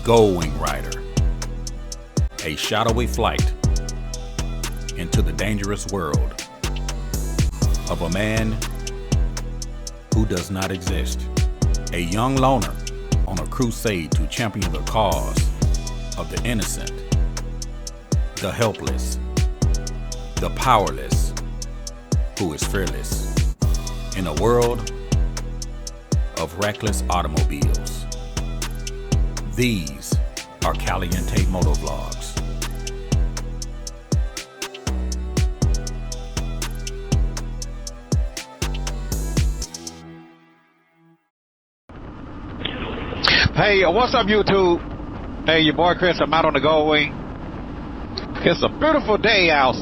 Goldwing Rider, a shadowy flight into the dangerous world of a man who does not exist. A young loner on a crusade to champion the cause of the innocent, the helpless, the powerless, who is fearless in a world of reckless automobiles. These are Caliente Motovlogs. Hey, what's up, YouTube? Hey, your boy Chris. I'm out on the Goldwing. It's a beautiful day out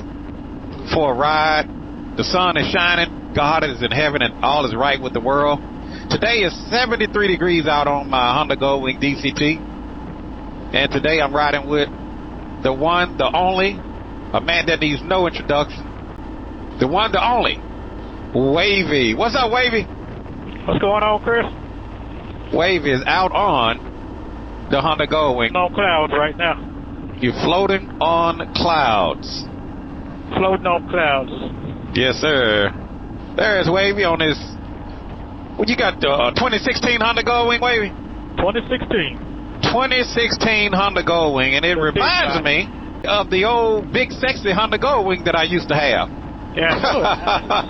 for a ride. The sun is shining. God is in heaven, and all is right with the world. Today is 73 degrees out on my Honda Goldwing DCT. And today I'm riding with the one, the only, a man that needs no introduction. The one, the only, Wavy. What's up, Wavy? What's going on, Chris? Wavy is out on the Honda Goldwing. On clouds right now. You're floating on clouds. Floating on clouds. Yes, sir. There's Wavy on his. What you got? 2016 Honda Goldwing, Wavy? 2016 Honda Goldwing, and it reminds me of the old big sexy Honda Goldwing that I used to have. Yeah, see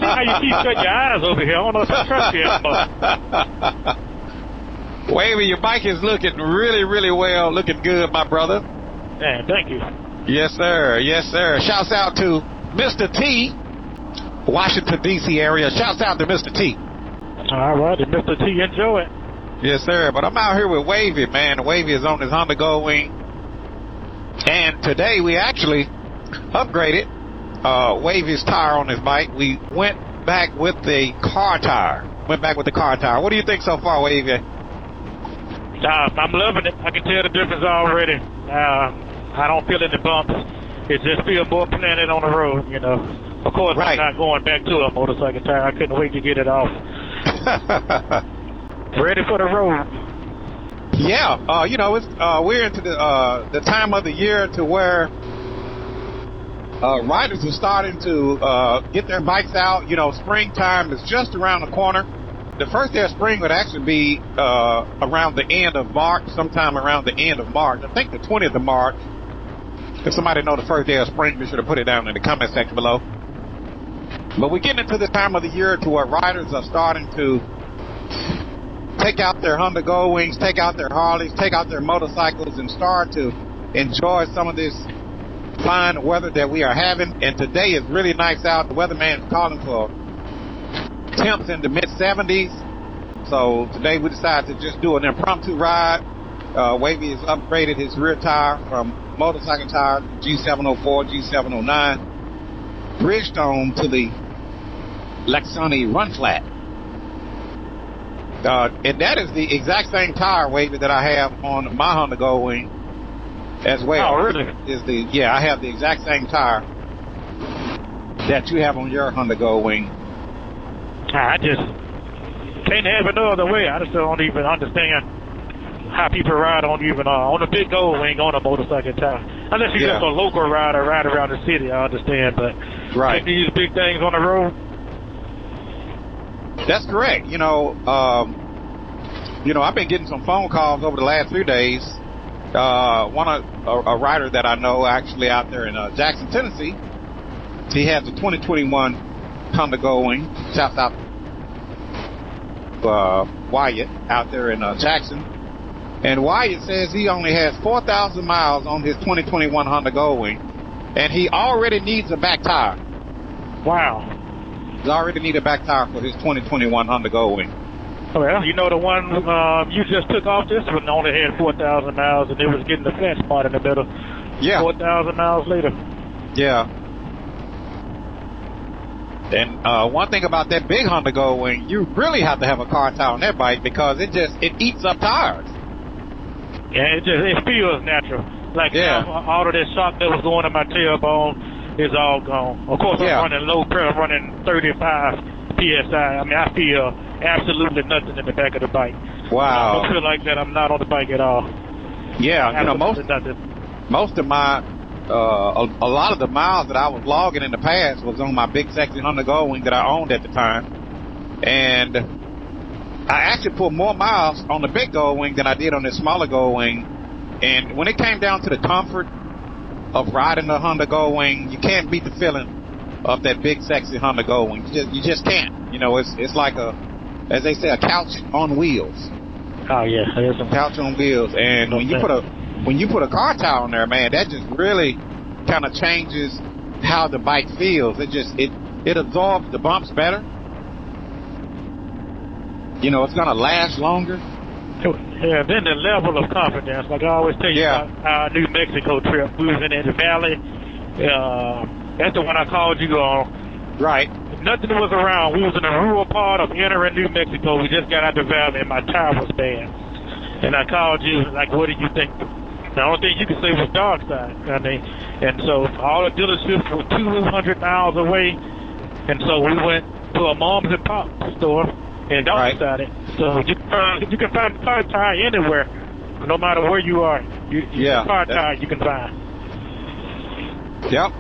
how you keep shutting your eyes over here. I don't know if I trust you anymore. Wavy, your bike is looking really, really well. Looking good, my brother. Yeah, thank you. Yes, sir. Yes, sir. Shouts out to Mr. T, Washington, D.C. area. Shouts out to Mr. T. All right, Mr. T, enjoy it. Yes, sir. But I'm out here with Wavy, man. Wavy is on his Honda Goldwing. And today we actually upgraded Wavy's tire on his bike. We went back with the car tire. What do you think so far, Wavy? I'm loving it. I can tell the difference already. I don't feel any bumps. It just feels more planted on the road, you know. Of course, right. I'm not going back to a motorcycle tire. I couldn't wait to get it off. Ready for the road. Yeah, it's we're into the time of the year to where riders are starting to get their bikes out. You know, springtime is just around the corner. The first day of spring would actually be around the end of March, sometime around the end of March. I think the 20th of March. If somebody know the first day of spring, be sure to put it down in the comment section below. But we're getting into the time of the year to where riders are starting to take out their Honda Goldwings, take out their Harleys, take out their motorcycles, and start to enjoy some of this fine weather that we are having. And today is really nice out. The weatherman's calling for temps in the mid-70s. So today we decided to just do an impromptu ride. Wavy has upgraded his rear tire from motorcycle tire G704, G709, Bridgestone to the Lexani Run Flat. And that is the exact same tire, Wavy, that I have on my Honda Goldwing as well. Oh, really? I have the exact same tire that you have on your Honda Goldwing. I just can't have it no other way. I just don't even understand how people ride on a big Goldwing on a motorcycle tire. Unless you're just a local rider, ride around the city, I understand. But right. These big things on the road. That's correct. I've been getting some phone calls over the last few days. A rider that I know actually out there in Jackson, Tennessee. He has a 2021 Honda Goldwing. Shouts out Wyatt out there in Jackson. And Wyatt says he only has 4,000 miles on his 2021 Honda Goldwing, and he already needs a back tire. Wow. He already needs a back tire for his 2021 Honda Goldwing. Well, the one you just took off, this one only had 4,000 miles, and it was getting the flat spot in the middle. Yeah. 4,000 miles later. Yeah. And one thing about that big Honda Goldwing, you really have to have a car tire on that bike because it eats up tires. Yeah, it feels natural. Like all of that shock that was going in my tailbone is all gone. Of course, I'm running low pressure, I'm running 35 PSI. I mean, I feel absolutely nothing in the back of the bike. Wow. I don't feel like that I'm not on the bike at all. Yeah, you know, most of my, a lot of the miles that I was logging in the past was on my big sexy Honda Goldwing that I owned at the time. And I actually put more miles on the big Goldwing than I did on this smaller Goldwing. And when it came down to the comfort of riding the Honda Goldwing, you can't beat the feeling of that big sexy Honda Goldwing. You just can't. You know, it's like as they say, a couch on wheels. Oh yeah, it is a couch on wheels. And when you put a car tire on there, man, that just really kind of changes how the bike feels. It absorbs the bumps better. You know, it's gonna last longer. Yeah, then the level of confidence, like I always tell you about our New Mexico trip. We was in the valley. That's the one I called you on. Right. Nothing was around. We was in a rural part of entering New Mexico. We just got out the valley and my tire was bad. And I called you, like, what do you think? The only thing you could say was Darkside. I mean, and so all the dealerships were 200 miles away. And so we went to a mom's and pop store and Darksided. So you can find a car tire anywhere, no matter where you are. Car tire you can find. Yep.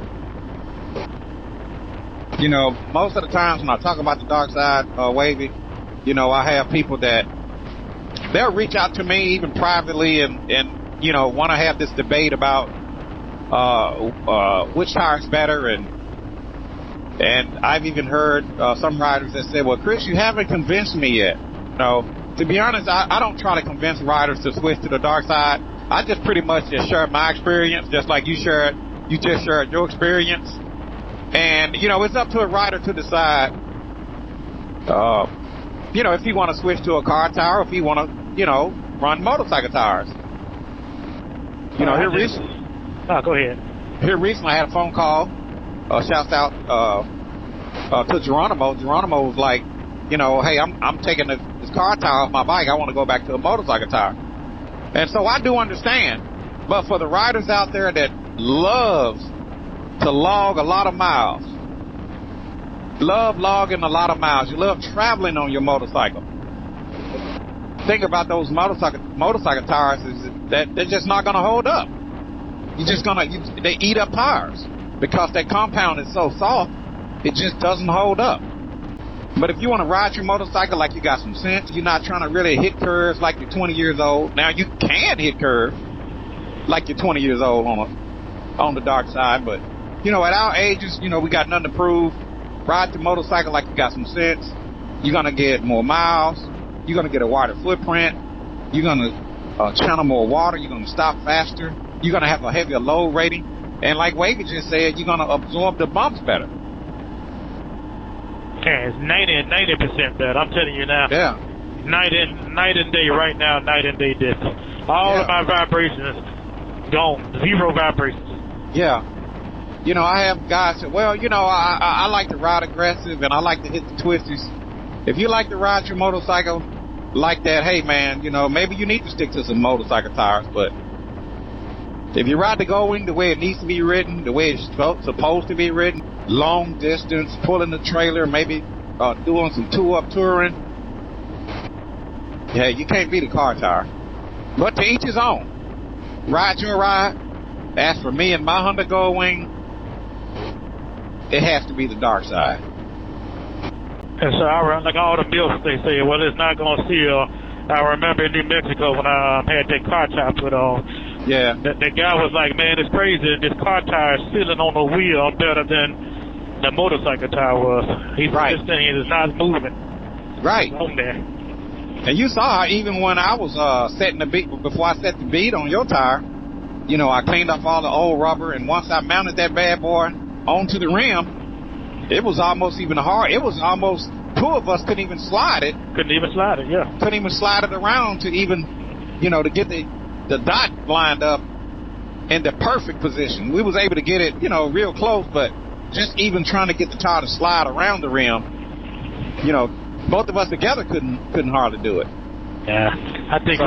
You know, most of the times when I talk about the Darkside, Wavy, you know, I have people that they'll reach out to me even privately and you know, want to have this debate about which tire's better, and I've even heard some riders that say, well, Chris, you haven't convinced me yet. No, to be honest, I don't try to convince riders to switch to the Darkside. I just pretty much just share my experience, just like you just shared your experience. And, you know, it's up to a rider to decide, you know, if he want to switch to a car tire, or if he want to, you know, run motorcycle tires. You know, go ahead. Here recently I had a phone call, shouts out to Geronimo. Geronimo was like, you know, hey, I'm taking this car tire off my bike. I want to go back to a motorcycle tire. And so I do understand. But for the riders out there that loves to log a lot of miles, love logging a lot of miles, you love traveling on your motorcycle, think about those motorcycle tires that they're just not going to hold up. They eat up tires because that compound is so soft, it just doesn't hold up. But if you want to ride your motorcycle like you got some sense, you're not trying to really hit curves like you're 20 years old. Now you can hit curves like you're 20 years old on the dark side, but you know, at our ages, you know, we got nothing to prove. Ride the motorcycle like you got some sense. You're going to get more miles. You're going to get a wider footprint. You're going to channel more water. You're going to stop faster. You're going to have a heavier load rating. And like Wavy just said, you're going to absorb the bumps better. Okay, it's 90% better. I'm telling you now. Yeah. Night and day right now, night and day difference. All of my vibrations gone. Zero vibrations. Yeah. You know, I have guys say, well, you know, I like to ride aggressive and I like to hit the twisties. If you like to ride your motorcycle like that, hey, man, you know, maybe you need to stick to some motorcycle tires. But if you ride the Goldwing the way it needs to be ridden, the way it's supposed to be ridden, long distance, pulling the trailer, maybe doing some two-up touring, yeah, you can't beat a car tire. But to each his own. Ride your ride. As for me and my Honda Goldwing, it has to be the dark side. And so like all the mills, they say, well, it's not going to seal. I remember in New Mexico when I had that car tire put on. Yeah. The guy was like, man, it's crazy. This car tire is sealing on the wheel better than the motorcycle tire was. He said, this thing is not moving. Right. It's on there. And you saw how even when I was setting the bead, before I set the bead on your tire, you know, I cleaned off all the old rubber, and once I mounted that bad boy onto the rim, it was almost even hard. It was almost, two of us couldn't even slide it. Couldn't even slide it, yeah. Couldn't even slide it around to even, you know, to get the dot lined up in the perfect position. We was able to get it, you know, real close, but just even trying to get the tire to slide around the rim, you know, both of us together couldn't hardly do it. Yeah, I think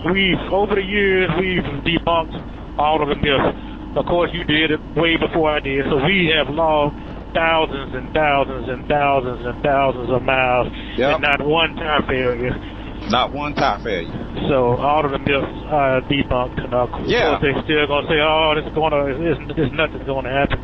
we've over the years we've debunked all of the myths. Of course, you did it way before I did, so we have logged thousands and thousands and thousands and thousands of miles, and not one tire failure. Not one tire failure. So all of the myths are debunked, and of course they still gonna say, "Oh, this nothing's gonna happen."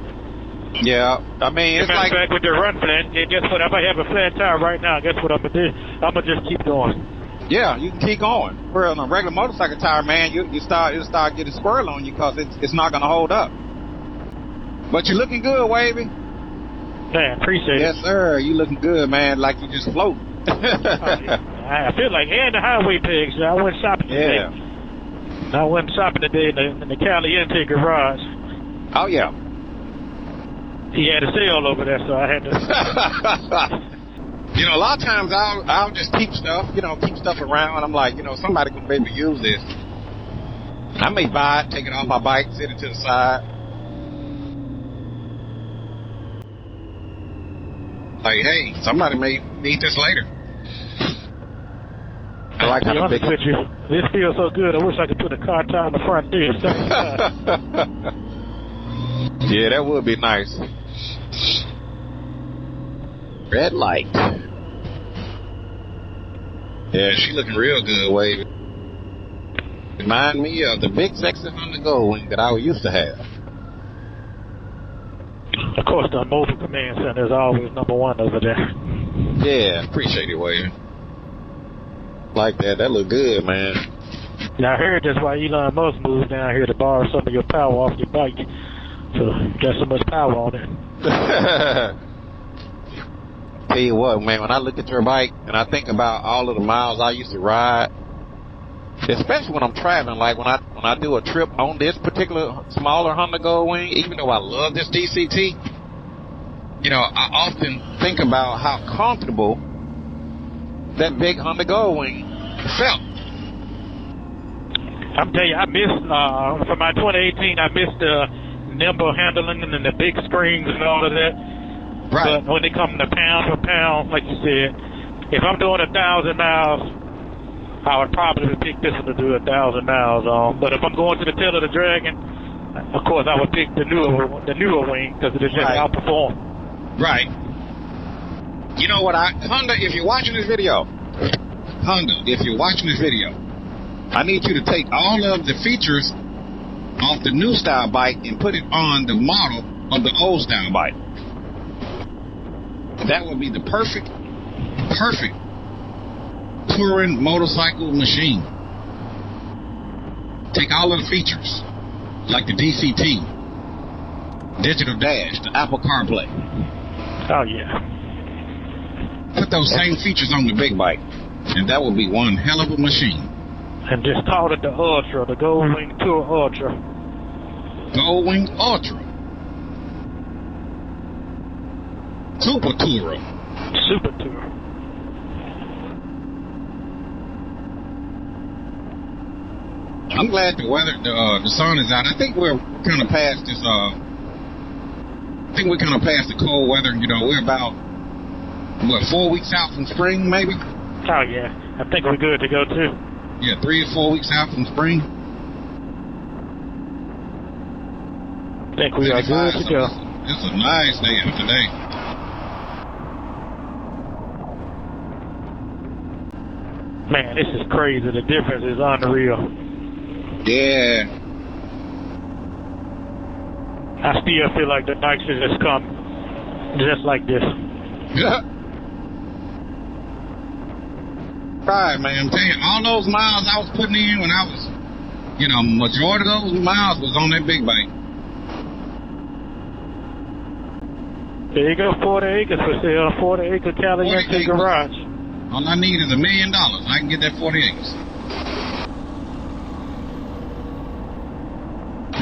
Yeah, I mean, it's like fact, with the run plan, guess what? If I have a flat tire right now, guess what I'm gonna do? I'm gonna just keep going. Yeah, you can keep going. Where on a regular motorcycle tire, man, it'll start getting squirrel on you because it's not gonna hold up. But you're looking good, Wavy. Man, appreciate it. Yes, sir. You looking good, man. Like you just float. I feel like, and the highway pigs. I went shopping today. Yeah. I went shopping today in the Caliente garage. Oh yeah. He had a sale over there, so I had to. You know, a lot of times I'll just keep stuff around. I'm like, somebody could maybe use this. I may buy it, take it off my bike, sit it to the side. Like, hey, somebody may need this later. I like how big with you. This feels so good. I wish I could put a car tire on the front there. Yeah, that would be nice. Red light. Yeah, she looking real good, Wavy. Remind me of the big sexy Honda Goldwing that I used to have. Of course, the mobile command center is always number one over there. Yeah, appreciate it, Wavy. Like that. That look good, man. Now, I heard that's why Elon Musk moved down here to borrow some of your power off your bike. So, you got so much power on it. Tell you what, man, when I look at your bike and I think about all of the miles I used to ride, especially when I'm traveling, like when I do a trip on this particular smaller Honda Goldwing, even though I love this DCT, I often think about how comfortable that big Honda Goldwing felt. I'm telling you, I missed, for my 2018, I missed the nimble handling and the big screens and all of that. Right. But when it comes to pound for pound, like you said, if I'm doing 1,000 miles, I would probably pick this one to do 1,000 miles on. But if I'm going to the tail of the Dragon, of course I would pick the newer wing because it just outperform. Right. You know what, Honda, if you're watching this video, I need you to take all of the features off the new style bike and put it on the model of the old style bike. That would be the perfect touring motorcycle machine. Take all of the features, like the DCT, digital dash, the Apple CarPlay. Oh yeah. Put those same features on the big bike, and that would be one hell of a machine. And just call it the Ultra, the Goldwing Tour Ultra. Goldwing Ultra. Super Tour. I'm glad the weather, the sun is out. I think we're kind of past this. I think we're kind of past the cold weather. We're about 4 weeks out from spring, maybe. Oh yeah, I think we're good to go too. Yeah, 3 or 4 weeks out from spring. I think we are good to go. It's a nice day out today. Man, this is crazy. The difference is unreal. Yeah. I still feel like the night should just come just like this. Right, man. I'm telling you, all those miles I was putting in when I was, majority of those miles was on that big bike. There you go, 40 acres for sale, 40-acre Caliente garage. All I need is $1 million. I can get that 40 acres.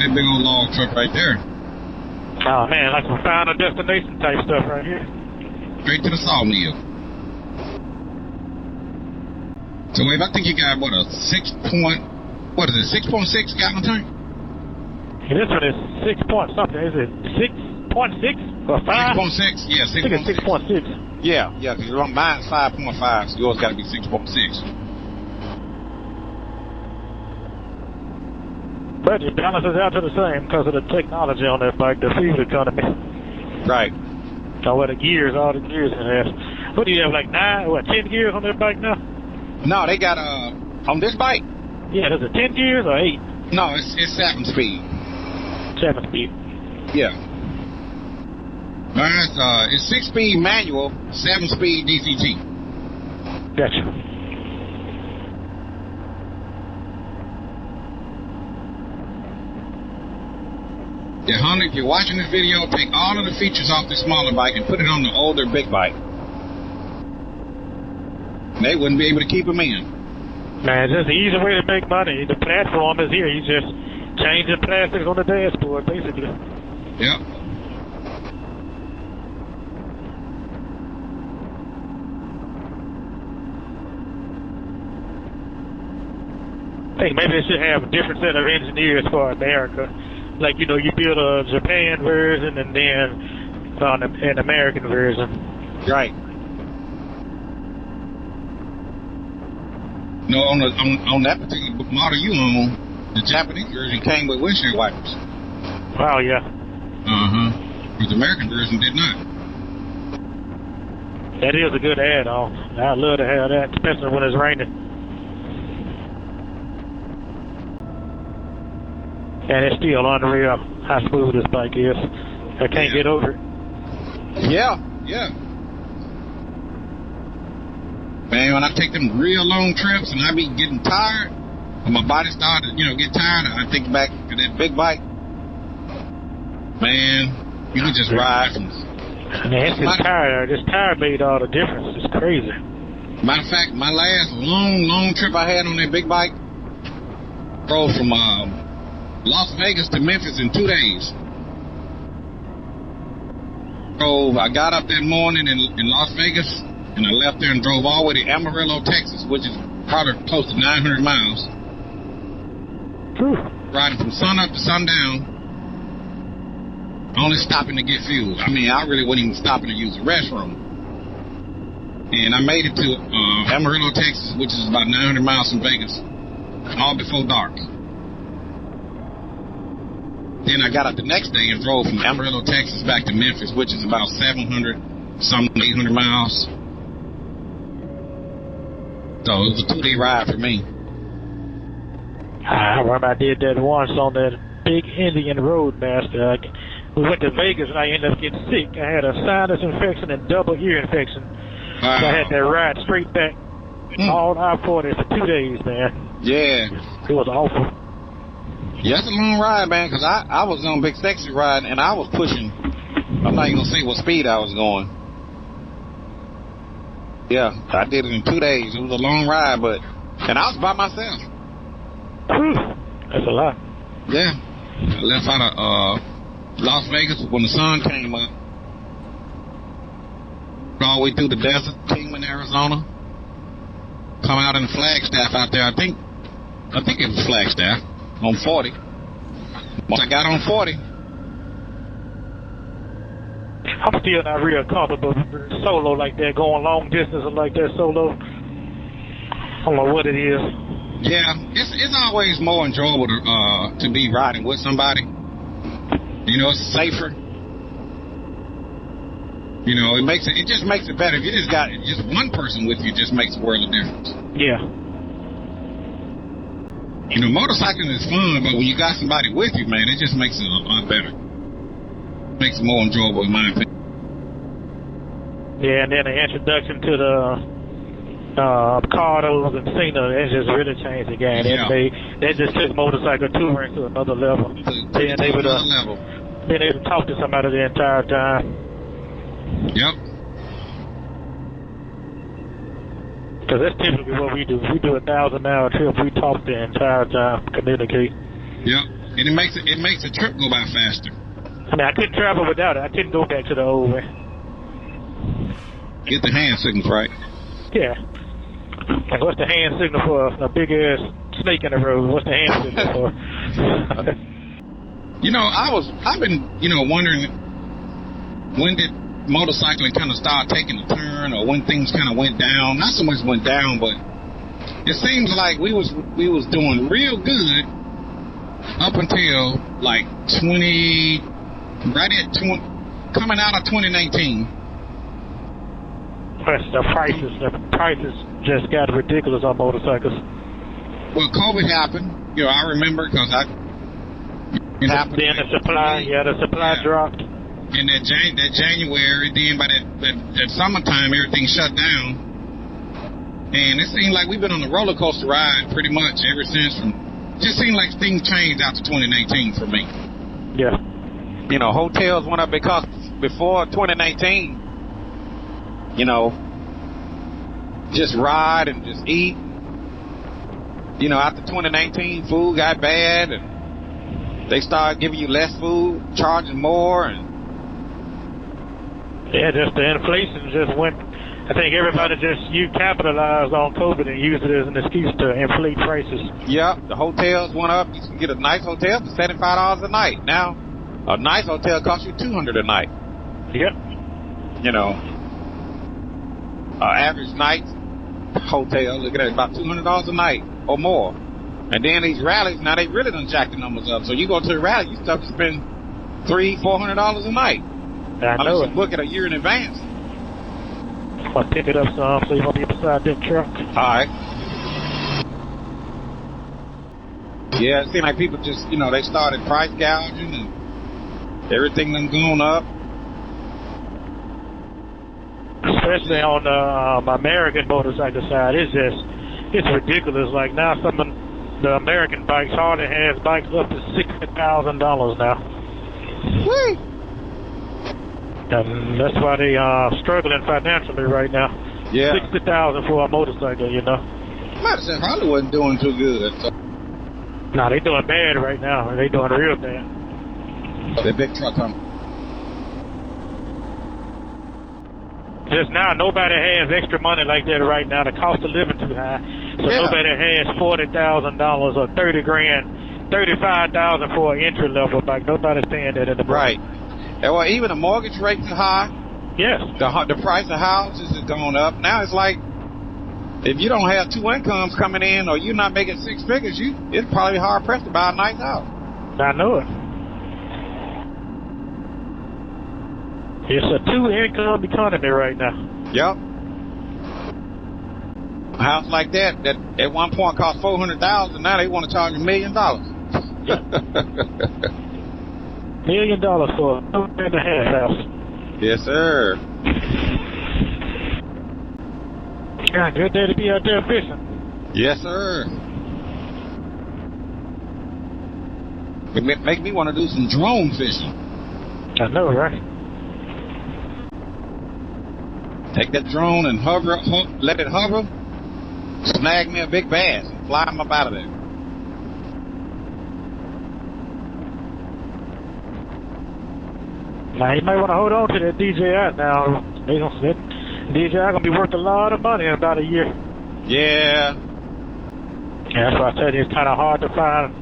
That big old log truck right there. Oh man, like some final destination type stuff right here. Straight to the sawmill. So Wave, I think you got a 6.6 gallon tank? Yeah, this one is 6 point something. Is it 6.6 or 5? 6.6, yeah, 6.6. I think it's 6.6. Yeah, because mine's 5.5, so yours got to be 6.6. But it balances out to the same because of the technology on that bike, the fuel economy. Right. So all the gears it has. What do you have, like 10 gears on that bike now? No, they got on this bike. Yeah, is it 10 gears or 8? No, it's 7 speed. 7 speed. Yeah. It's 6 speed manual, 7 speed DCT. Gotcha. Yeah, Honda, if you're watching this video, take all of the features off the smaller bike and put it on the older big bike. They wouldn't be able to keep them in. Man, it's just the easy way to make money. The platform is here. You just change the plastics on the dashboard, basically. Yep. I think maybe they should have a different set of engineers for America. Like, you know, you build a Japan version and then an American version. Right. No, on that particular model you own, the Japanese version came with windshield wipers. Wow, yeah. But the American version did not. That is a good add-on. I'd love to have that, especially when it's raining. And it's still unreal how smooth this bike is. I can't get over it. Yeah. Man, when I take them real long trips and I be getting tired, when my body started to, get tired, I think back to that big bike. Man, you can just ride from... Man, this tire made all the difference. It's crazy. Matter of fact, my last long trip I had on that big bike, drove from Las Vegas to Memphis in 2 days. I got up that morning in Las Vegas, and I left there and drove all the way to Amarillo, Texas, which is probably close to 900 miles. Riding from sun up to sundown, only stopping to get fuel. I mean, I really wasn't even stopping to use the restroom. And I made it to Amarillo, Texas, which is about 900 miles from Vegas, all before dark. Then I got up the next day and drove from Amarillo, Texas back to Memphis, which is about 800 miles. So it was a 2-day ride for me. I remember I did that once on that big Indian Roadmaster. We went to Vegas and I ended up getting sick. I had a sinus infection and double ear infection. So I had to ride straight back all I-40 for 2 days, man. Yeah. It was awful. Yeah, that's a long ride, man, because I was on Big Sexy ride and I was pushing. I'm not even going to say what speed I was going. Yeah, I did it in 2 days. It was a long ride, and I was by myself. That's a lot. Yeah. I left out of Las Vegas when the sun came up. All the way through the desert, Kingman, Arizona. Come out in the Flagstaff out there. I think it was Flagstaff on 40. Once I got on 40. I'm still not real comfortable solo like that, going long distance like that solo. I don't know what it is. Yeah, it's always more enjoyable to be riding with somebody. It's safer. It just makes it better. If you just got just one person with you, it just makes a world of difference. Yeah. Motorcycling is fun, but when you got somebody with you, man, it just makes it a lot better. Makes it more enjoyable, in my opinion. Yeah, and then the introduction to the Cardos and Cena, it just really changed the game. Yeah. They just took motorcycle touring to another level. Being able to talk to somebody the entire time. Yep. Because that's typically what we do. We do a 1,000-mile trip. We talk the entire time, communicate. Yep. And it makes the trip go by faster. I mean, I couldn't travel without it. I couldn't go back to the old way. Get the hand signals right. Yeah. And what's the hand signal for a big ass snake in the road? What's the hand signal for? I've been, wondering, when did motorcycling kind of start taking a turn, or when things kind of went down? Not so much went down, but it seems like we was doing real good up until like coming out of 2019. question. The prices just got ridiculous on motorcycles. Well, COVID happened. You know, I remember because it happened. Then the supply dropped. In that January, then by that summertime, everything shut down. And it seemed like we've been on a roller coaster ride pretty much ever since. Just seemed like things changed after 2019 for me. Yeah. You know, hotels went up because before 2019, you know, just ride and just eat. You know, after 2019, food got bad and they started giving you less food, charging more, and yeah, just the inflation just went. I think everybody you capitalized on COVID and used it as an excuse to inflate prices. Yeah, the hotels went up. You can get a nice hotel for $75 a night. Now, a nice hotel costs you $200 a night. Yep. You know, average night hotel, looking at about $200 a night or more. And then these rallies, now they really done jack the numbers up. So you go to the rally, you start to spend $300-$400 a night. I know unless it. you book it a year in advance. I'll pick it up some so you won't be beside that truck. Alright. Yeah, it seemed like people just, you know, they started price gouging and everything done gone up. Especially on the American motorcycle side, it's ridiculous. Like now, some of the American bikes, Honda has bikes up to $60,000 now. Whee! And that's why they are struggling financially right now. Yeah. $60,000 for a motorcycle, you know. Might have said Honda wasn't doing too good. So. No, they doing bad right now. They doing real bad. The big truck coming. Just now, nobody has extra money like that right now. The cost of living too high, so nobody has $40,000 or $30,000, $35,000 for an entry level bike. Nobody's paying that in the right. Well, even the mortgage rates are high. Yes. The price of houses is going up. Now it's like if you don't have two incomes coming in or you're not making six figures, it's probably hard pressed to buy a nice house. I know it. It's a two-income economy right now. Yep. A house like that at one point cost $400,000. Now they want to charge $1 million. $1 million for a 2.5 house. Yes, sir. Yeah, good day to be out there fishing. Yes, sir. It make me want to do some drone fishing. I know, right? Take that drone and let it hover, snag me a big bass, and fly him up out of there. Now, you might want to hold on to that DJI now. That DJI going to be worth a lot of money in about a year. Yeah. Yeah, that's why I said it's kind of hard to find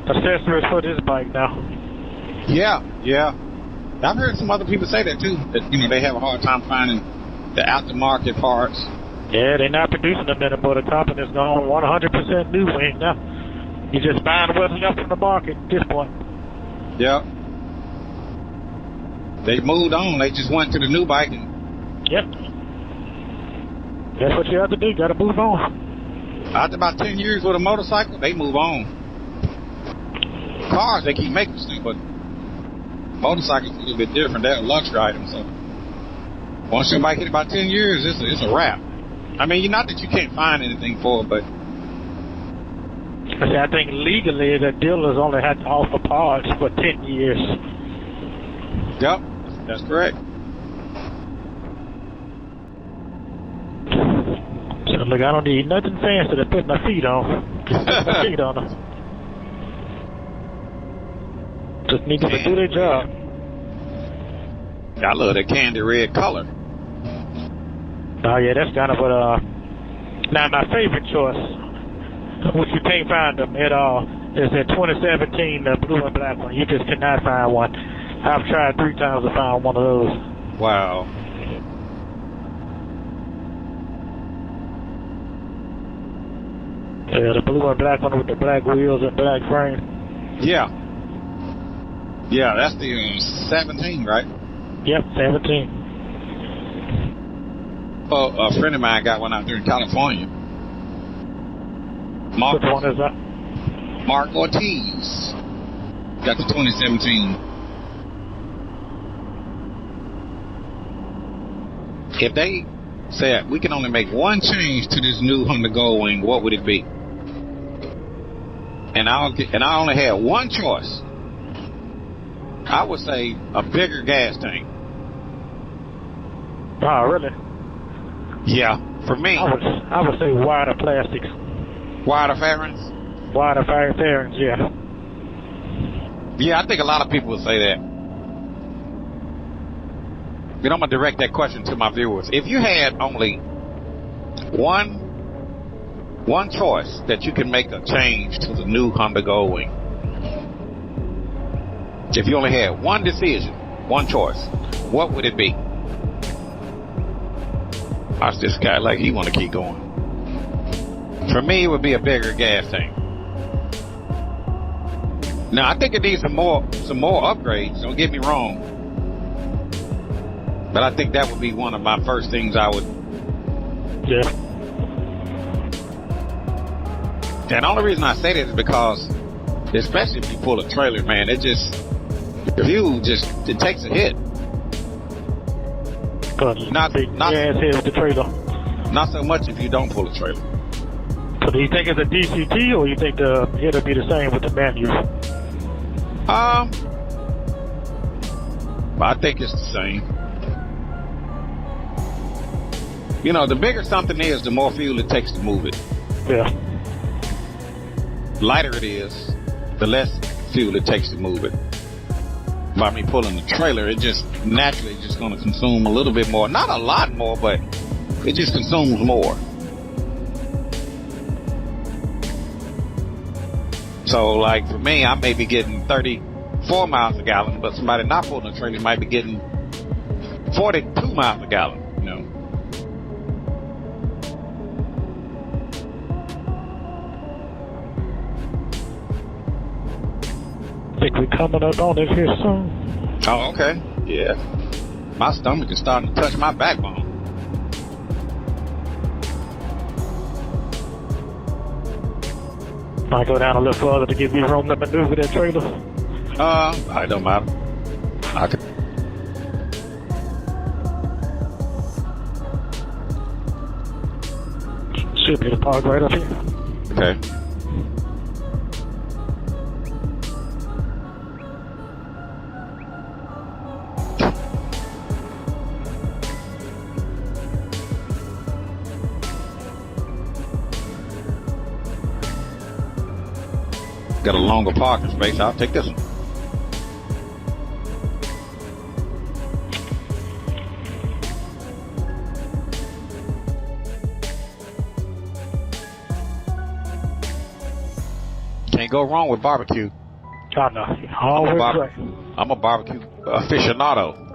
accessories for this bike now. Yeah. I've heard some other people say that, too, that, you know, they have a hard time finding the aftermarket parts. Yeah, they're not producing them anymore. The company's gone 100% new wing now. You're just buying what's left from the market at this point. Yep. They moved on. They just went to the new bike. Yep. That's what you have to do. You got to move on. After about 10 years with a motorcycle, they move on. Cars, they keep making stuff, but motorcycles are a little bit different. They're a luxury item, so once your bike hit about 10 years, it's a wrap. I mean, not that you can't find anything for it, but I think legally the dealers only had to offer parts for 10 years. Yep, that's correct. So look, I don't need nothing fancy to put my feet on. Just put my feet on them. Just need them to do their job. I love that candy red color. Oh yeah, that's kind of what now my favorite choice, which you can't find them at all, is that 2017 blue and black one. You just cannot find one. I've tried 3 times to find one of those. Wow. Yeah, the blue and black one with the black wheels and black frame. Yeah, that's the 17, right? Yep, 17. a friend of mine got one out there in California. Which one is that? Mark Ortiz got the 2017. If they said we can only make one change to this new Honda Goldwing, what would it be? And I only had one choice. I would say a bigger gas tank. Oh, really? Yeah, for me. I would say wider plastics. Wider fairings? Wider fairings, yeah. Yeah, I think a lot of people would say that. But I'm going to direct that question to my viewers. If you had only one choice that you can make a change to the new Honda Goldwing, if you only had one decision, one choice, what would it be? I was this guy like he want to keep going. For me, it would be a bigger gas tank. Now, I think it needs some more upgrades. Don't get me wrong, but I think that would be one of my first things I would. Yeah. And the only reason I say that is because, especially if you pull a trailer, man, it takes a hit. Not hit with the trailer. Not so much if you don't pull a trailer. So do you think it's a DCT, or you think the hit will be the same with the manual? I think it's the same. You know, the bigger something is, the more fuel it takes to move it. Yeah. The lighter it is, the less fuel it takes to move it. By me pulling the trailer, it just naturally just going to consume a little bit more. Not a lot more, but it just consumes more. So, like, for me, I may be getting 34 miles a gallon, but somebody not pulling a trailer might be getting 42 miles a gallon, you know. I think we're coming up on it here soon. Oh, okay. Yeah. My stomach is starting to touch my backbone. Might go down a little further to give me room to maneuver that trailer. I don't matter. I could. Should be the park right up here. Okay. Got a longer parking space. I'll take this one. Can't go wrong with barbecue. I know. Always right. I'm a barbecue aficionado.